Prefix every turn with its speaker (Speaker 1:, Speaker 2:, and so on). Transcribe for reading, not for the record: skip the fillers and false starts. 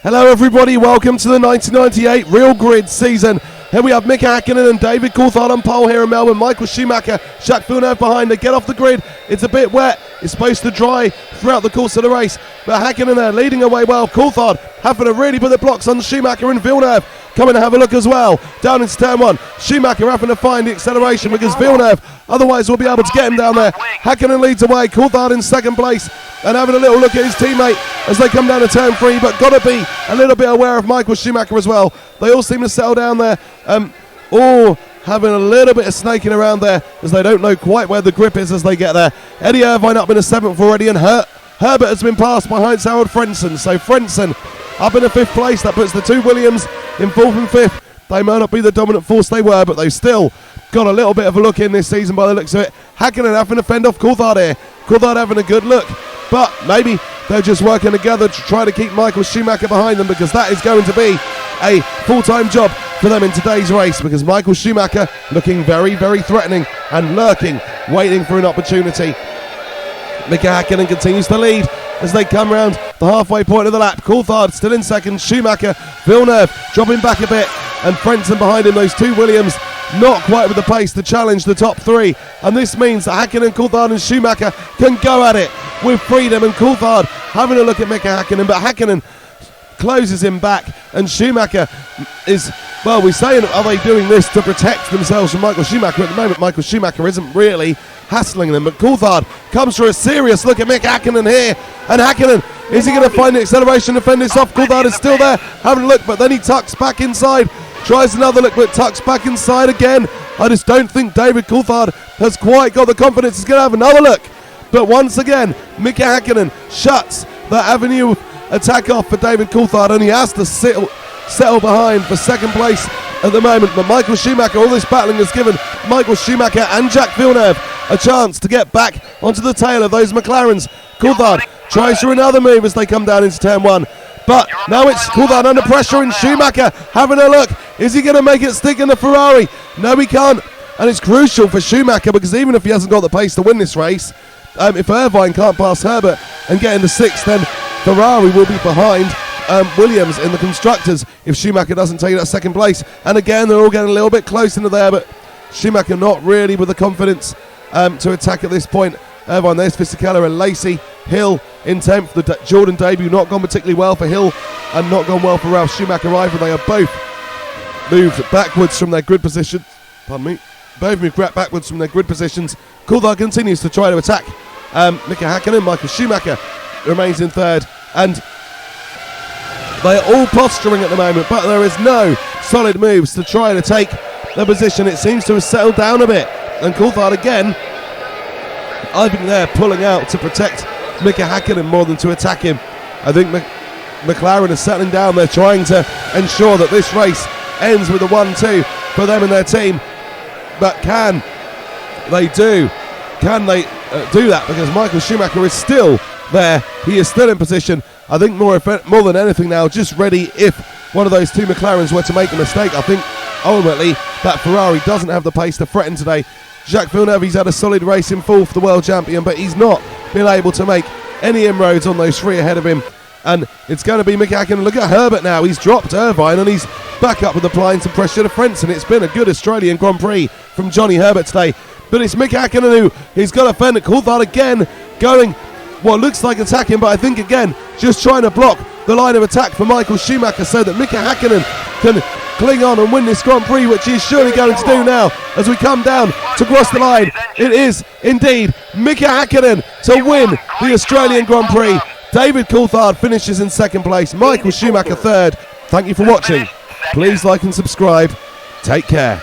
Speaker 1: Hello everybody, welcome to the 1998 Real Grid season. Here we have Mika Häkkinen and David Coulthard on pole here in Melbourne. Michael Schumacher, Jacques-Villeneuve behind. They get off the grid. It's a bit wet. It's supposed to dry throughout the course of the race. But Häkkinen there leading away well. Coulthard having to really put the blocks on Schumacher, and Villeneuve coming to have a look as well. Down into turn one. Schumacher having to find the acceleration because Villeneuve otherwise will be able to get him down there. Häkkinen leads away. Coulthard in second place and having a little look at his teammate as they come down to turn three, but got to be a little bit aware of Michael Schumacher as well. They all seem to settle down there, all having a little bit of snaking around there as they don't know quite where the grip is as they get there. Eddie Irvine up in the 7th already, and Herbert has been passed by heinzharaldfrentzen. So Frentzen up in the 5th place. That puts the two Williams in 4th and 5th. They might not be the dominant force they were, but they've still got a little bit of a look in this season by the looks of it. Häkkinen having to fend off Coulthard here. Coulthard having a good look, but maybe they're just working together to try to keep Michael Schumacher behind them, because that is going to be a full-time job for them in today's race, because Michael Schumacher looking very, very threatening and lurking, waiting for an opportunity. Mika Häkkinen continues to lead as they come round the halfway point of the lap. Coulthard still in second. Schumacher, Villeneuve dropping back a bit, and Frentzen behind him. Those two Williams not quite with the pace to challenge the top three, and this means that Häkkinen, Coulthard and Schumacher can go at it with freedom, and Coulthard having a look at Mika Häkkinen, but Häkkinen closes him back, and Schumacher is, well, we're saying, are they doing this to protect themselves from Michael Schumacher? At the moment Michael Schumacher isn't really hassling them, but Coulthard comes for a serious look at Mika Häkkinen here, and Häkkinen, is he going to find the acceleration to fend this off? Coulthard is still there having a look, but then he tucks back inside, tries another look, but tucks back inside again. I just don't think David Coulthard has quite got the confidence. He's going to have another look, but once again Mika Häkkinen shuts that avenue of attack off for David Coulthard, and he has to settle behind for second place at the moment. But Michael Schumacher, all this battling has given Michael Schumacher and Jacques-Villeneuve a chance to get back onto the tail of those McLarens. Coulthard tries for another move as they come down into turn one, but now it's Coulthard under pressure, and Schumacher having a look. Is he going to make it stick in the Ferrari? No, he can't, and it's crucial for Schumacher, because even if he hasn't got the pace to win this race, if Irvine can't pass Herbert and get into 6th, then Ferrari will be behind Williams in the constructors if Schumacher doesn't take that second place. And again, they're all getting a little bit close into there, but Schumacher not really with the confidence to attack at this point. Irvine, there's Fisichella and Lacey. Hill in 10th. The Jordan debut not gone particularly well for Hill, and not gone well for Ralf Schumacher either. They are both moved backwards from their grid positions. Pardon me. Both moved backwards from their grid positions. Coulthard continues to try to attack Mika Häkkinen. Michael Schumacher remains in 3rd, and they are all posturing at the moment, but there is no solid moves to try to take the position. It seems to have settled down a bit, and Coulthard again, I think they're pulling out to protect Mika Häkkinen more than to attack him. I think McLaren is settling down. They're trying to ensure that this race ends with a 1-2 for them and their team, but can they do that? Because Michael Schumacher is still there. He is still in position. I think more than anything now, just ready if one of those two McLarens were to make a mistake. I think ultimately that Ferrari doesn't have the pace to threaten today. Jacques-Villeneuve, he's had a solid race in 4th, the world champion, but he's not been able to make any inroads on those three ahead of him. And it's going to be Mika Häkkinen. Look at Herbert now. He's dropped Irvine, and he's back up with applying some pressure to Frentzen. It's been a good Australian Grand Prix from Johnny Herbert today. But it's Mika Häkkinen who he's got to fend. Coulthard again going what looks like attacking, but I think again just trying to block the line of attack for Michael Schumacher so that Mika Häkkinen can cling on and win this Grand Prix, which he's surely going to do now as we come down to cross the line. It is indeed Mika Häkkinen to win the Australian Grand Prix. David Coulthard finishes in 2nd place, Michael Schumacher 3rd. Thank you for watching. Please like and subscribe. Take care.